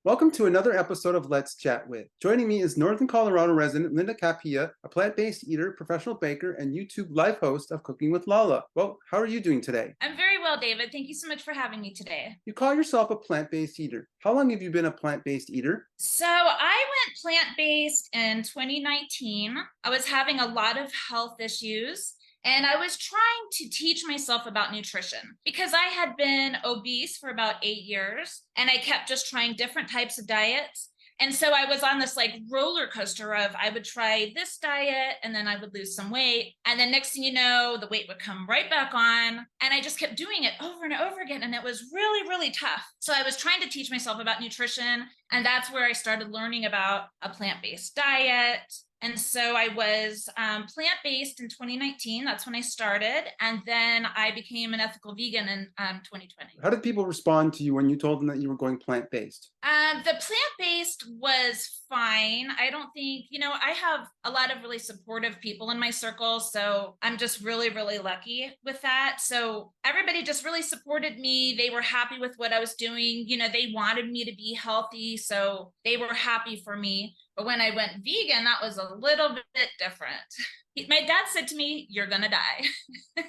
Welcome to another episode of Let's Chat With. Joining me is Northern Colorado resident Linda Capilla, a plant-based eater, professional baker, and YouTube live host of Cooking with Lala. Well, how are you doing today? I'm very well, David. Thank you so much for having me today. You call yourself a plant-based eater. How long have you been a plant-based eater? So I went plant-based in 2019. I was having a lot of health issues. And I was trying to teach myself about nutrition because I had been obese for about 8 years and I kept just trying different types of diets. And so I was on this like roller coaster of I would try this diet and then I would lose some weight. And then next thing you know, the weight would come right back on. And I just kept doing it over and over again. And it was really, really tough. So I was trying to teach myself about nutrition. And that's where I started learning about a plant-based diet. And so I was plant-based in 2019. That's when I started. And then I became an ethical vegan in 2020. How did people respond to you when you told them that you were going plant-based? The plant-based was fine. I don't think, I have a lot of really supportive people in my circle. So I'm just really, really lucky with that. So everybody just really supported me. They were happy with what I was doing. They wanted me to be healthy. So they were happy for me. But when I went vegan, that was a little bit different. My dad said to me, "You're going to die."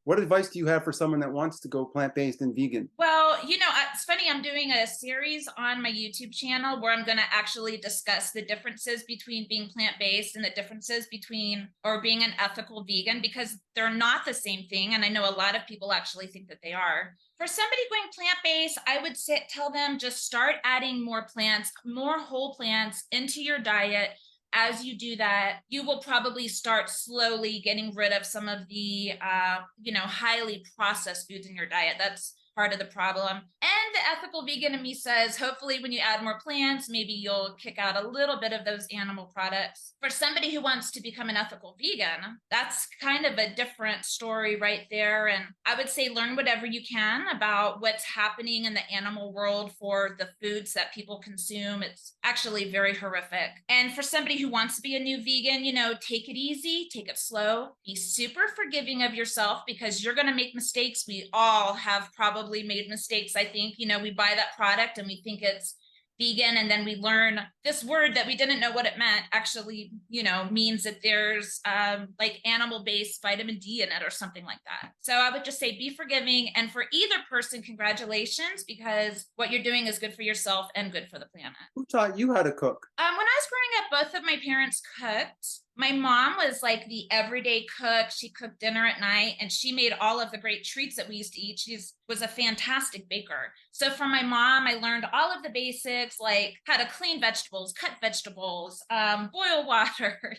What advice do you have for someone that wants to go plant-based and vegan? Well, it's funny. I'm doing a series on my YouTube channel where I'm going to actually discuss the differences between being plant-based and the differences between or being an ethical vegan, because they're not the same thing. And I know a lot of people actually think that they are. For somebody going plant-based, I would tell them just start adding more plants, more whole plants into your diet. As you do that, you will probably start slowly getting rid of some of the, highly processed foods in your diet. That's part of the problem. And the ethical vegan in me says, hopefully when you add more plants, maybe you'll kick out a little bit of those animal products. For somebody who wants to become an ethical vegan, that's kind of a different story right there. And I would say learn whatever you can about what's happening in the animal world for the foods that people consume. It's actually very horrific. And for somebody who wants to be a new vegan, take it easy, take it slow, be super forgiving of yourself because you're going to make mistakes. We all have probably made mistakes. I think, we buy that product and we think it's vegan, and then we learn this word that we didn't know what it meant actually, means that there's like animal-based vitamin D in it or something like that. So I would just say be forgiving, and for either person, congratulations, because what you're doing is good for yourself and good for the planet. Who taught you how to cook? When I was growing up, both of my parents cooked. My mom was like the everyday cook. She cooked dinner at night and she made all of the great treats that we used to eat. She was a fantastic baker. So from my mom, I learned all of the basics, like how to clean vegetables, cut vegetables, boil water,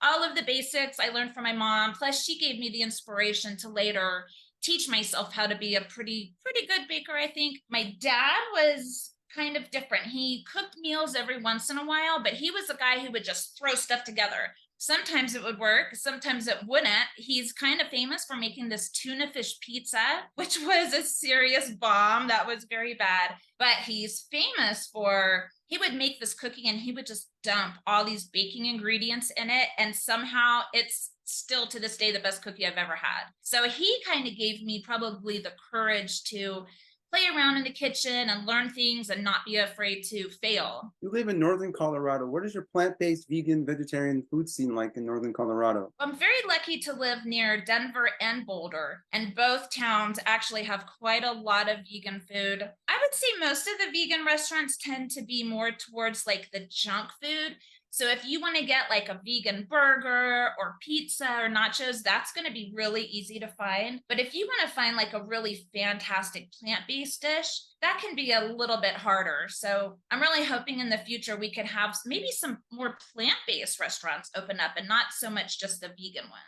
all of the basics I learned from my mom. Plus she gave me the inspiration to later teach myself how to be a pretty good baker, I think. My dad was kind of different. He cooked meals every once in a while, but he was the guy who would just throw stuff together. Sometimes it would work, sometimes it wouldn't. He's kind of famous for making this tuna fish pizza, which was a serious bomb. That was very bad. But he's famous for, he would make this cookie and he would just dump all these baking ingredients in it. And somehow it's still to this day the best cookie I've ever had. So he kind of gave me probably the courage to play around in the kitchen and learn things and not be afraid to fail. You live in Northern Colorado. What is your plant-based, vegan, vegetarian food scene like in Northern Colorado? I'm very lucky to live near Denver and Boulder, and both towns actually have quite a lot of vegan food. I would say most of the vegan restaurants tend to be more towards like the junk food. So if you want to get like a vegan burger or pizza or nachos, that's going to be really easy to find. But if you want to find like a really fantastic plant-based dish, that can be a little bit harder. So I'm really hoping in the future we could have maybe some more plant-based restaurants open up and not so much just the vegan ones.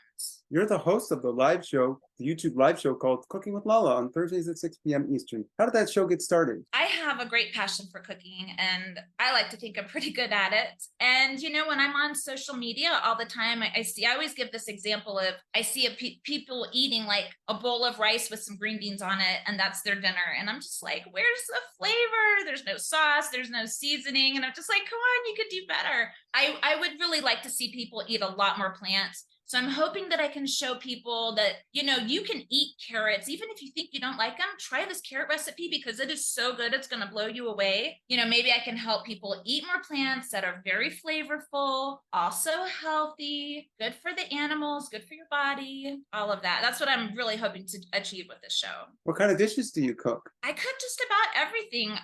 You're the host of the live show, the YouTube live show called Cooking with Lala on Thursdays at 6 p.m. Eastern. How did that show get started? I have a great passion for cooking and I like to think I'm pretty good at it. And, when I'm on social media all the time, I always give this example of, I see people eating like a bowl of rice with some green beans on it and that's their dinner. And I'm just like, where's the flavor? There's no sauce, there's no seasoning. And I'm just like, come on, you could do better. I would really like to see people eat a lot more plants. So I'm hoping that I can show people that, you can eat carrots. Even if you think you don't like them, try this carrot recipe because it is so good. It's going to blow you away. Maybe I can help people eat more plants that are very flavorful, also healthy, good for the animals, good for your body, all of that. That's what I'm really hoping to achieve with this show. What kind of dishes do you cook? I cook just about everything.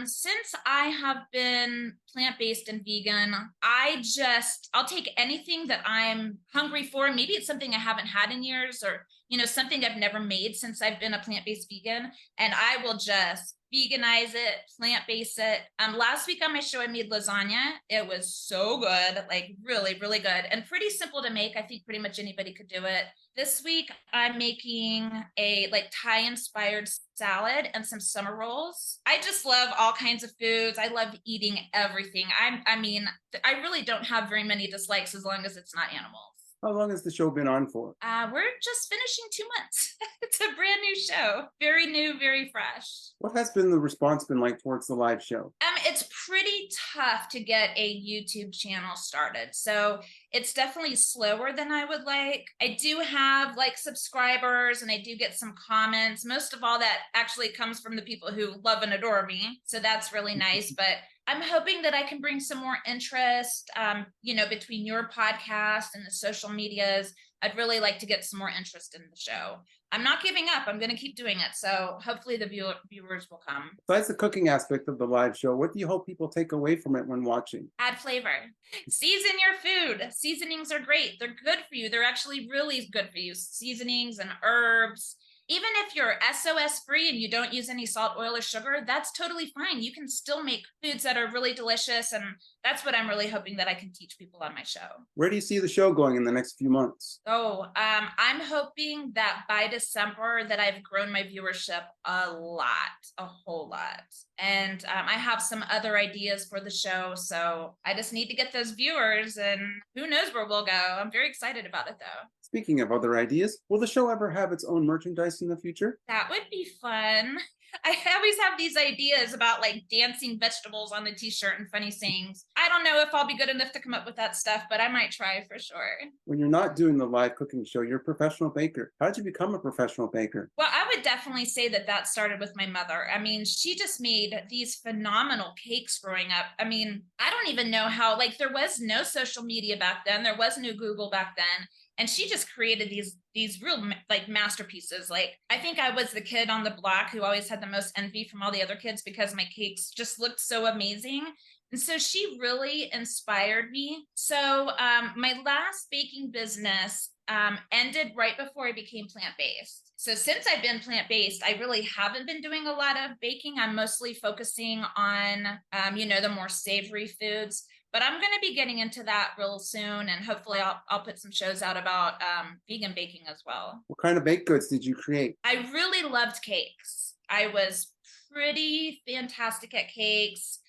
Since I have been plant-based and vegan, I'll take anything that I'm hungry for. Maybe it's something I haven't had in years, or something I've never made since I've been a plant-based vegan, and I will just veganize it, plant-base it. Last week on my show, I made lasagna. It was so good, like really, really good, and pretty simple to make. I think pretty much anybody could do it. This week, I'm making a Thai inspired salad and some summer rolls. I just love all kinds of foods. I love eating everything. I really don't have very many dislikes as long as it's not animals. How long has the show been on for? We're just finishing 2 months. It's a brand new show. Very new, very fresh. What has been the response been like towards the live show? It's pretty tough to get a YouTube channel started. So it's definitely slower than I would like. I do have subscribers and I do get some comments. Most of all that actually comes from the people who love and adore me. So that's really nice. But I'm hoping that I can bring some more interest, between your podcast and the social medias. I'd really like to get some more interest in the show. I'm not giving up. I'm going to keep doing it. So hopefully the viewers will come. Besides the cooking aspect of the live show, what do you hope people take away from it when watching? Add flavor. Season your food. Seasonings are great. They're good for you. They're actually really good for you. Seasonings and herbs. Even if you're SOS free and you don't use any salt, oil, or sugar, that's totally fine. You can still make foods that are really delicious. And that's what I'm really hoping that I can teach people on my show. Where do you see the show going in the next few months? I'm hoping that by December that I've grown my viewership a whole lot. And I have some other ideas for the show. So I just need to get those viewers, and who knows where we'll go. I'm very excited about it though. Speaking of other ideas, will the show ever have its own merchandise in the future? That would be fun. I always have these ideas about dancing vegetables on the t-shirt and funny sayings. I don't know if I'll be good enough to come up with that stuff, but I might try for sure. When you're not doing the live cooking show, you're a professional baker. How did you become a professional baker? Well, I would definitely say that started with my mother. She just made these phenomenal cakes growing up. I don't even know how, there was no social media back then. There was no Google back then. And she just created these real masterpieces. I think I was the kid on the block who always had the most envy from all the other kids because my cakes just looked so amazing. And so she really inspired me. So my last baking business ended right before I became plant-based. So since I've been plant-based, I really haven't been doing a lot of baking. I'm mostly focusing on, the more savory foods. But I'm going to be getting into that real soon, and hopefully I'll put some shows out about vegan baking as well. What kind of baked goods did you create? I really loved cakes. I was pretty fantastic at cakes.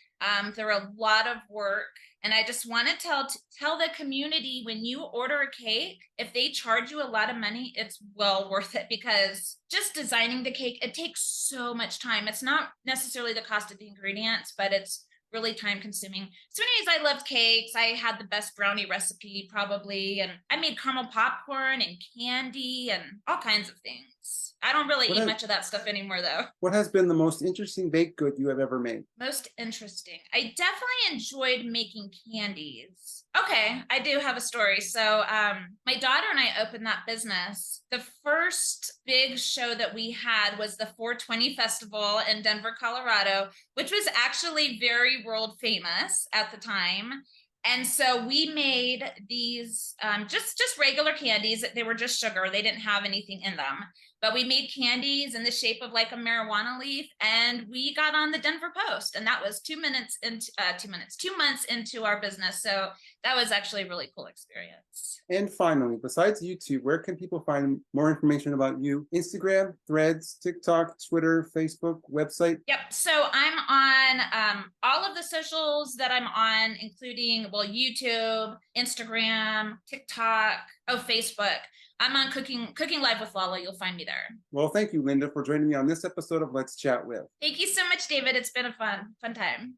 They're a lot of work, and I just want to tell the community, when you order a cake, if they charge you a lot of money, it's well worth it, because just designing the cake, it takes so much time. It's not necessarily the cost of the ingredients, but it's really time consuming. So anyways, I loved cakes. I had the best brownie recipe probably, and I made caramel popcorn and candy and all kinds of things. I don't really eat much of that stuff anymore though. What has been the most interesting baked good you have ever made? Most interesting. I definitely enjoyed making candies. Okay, I do have a story. So my daughter and I opened that business. The first big show that we had was the 420 Festival in Denver, Colorado, which was actually very world famous at the time. And so we made these just regular candies. They were just sugar. They didn't have anything in them. But we made candies in the shape of a marijuana leaf, and we got on the Denver Post. And that was 2 months into our business. So that was actually a really cool experience. And finally, besides YouTube, where can people find more information about you? Instagram, Threads, TikTok, Twitter, Facebook, website? Yep. So I'm on all of the socials that I'm on, including, YouTube, Instagram, TikTok, Facebook. I'm on Cooking Live with Lala. You'll find me there. Well, thank you, Linda, for joining me on this episode of Let's Chat With. Thank you so much, David. It's been a fun time.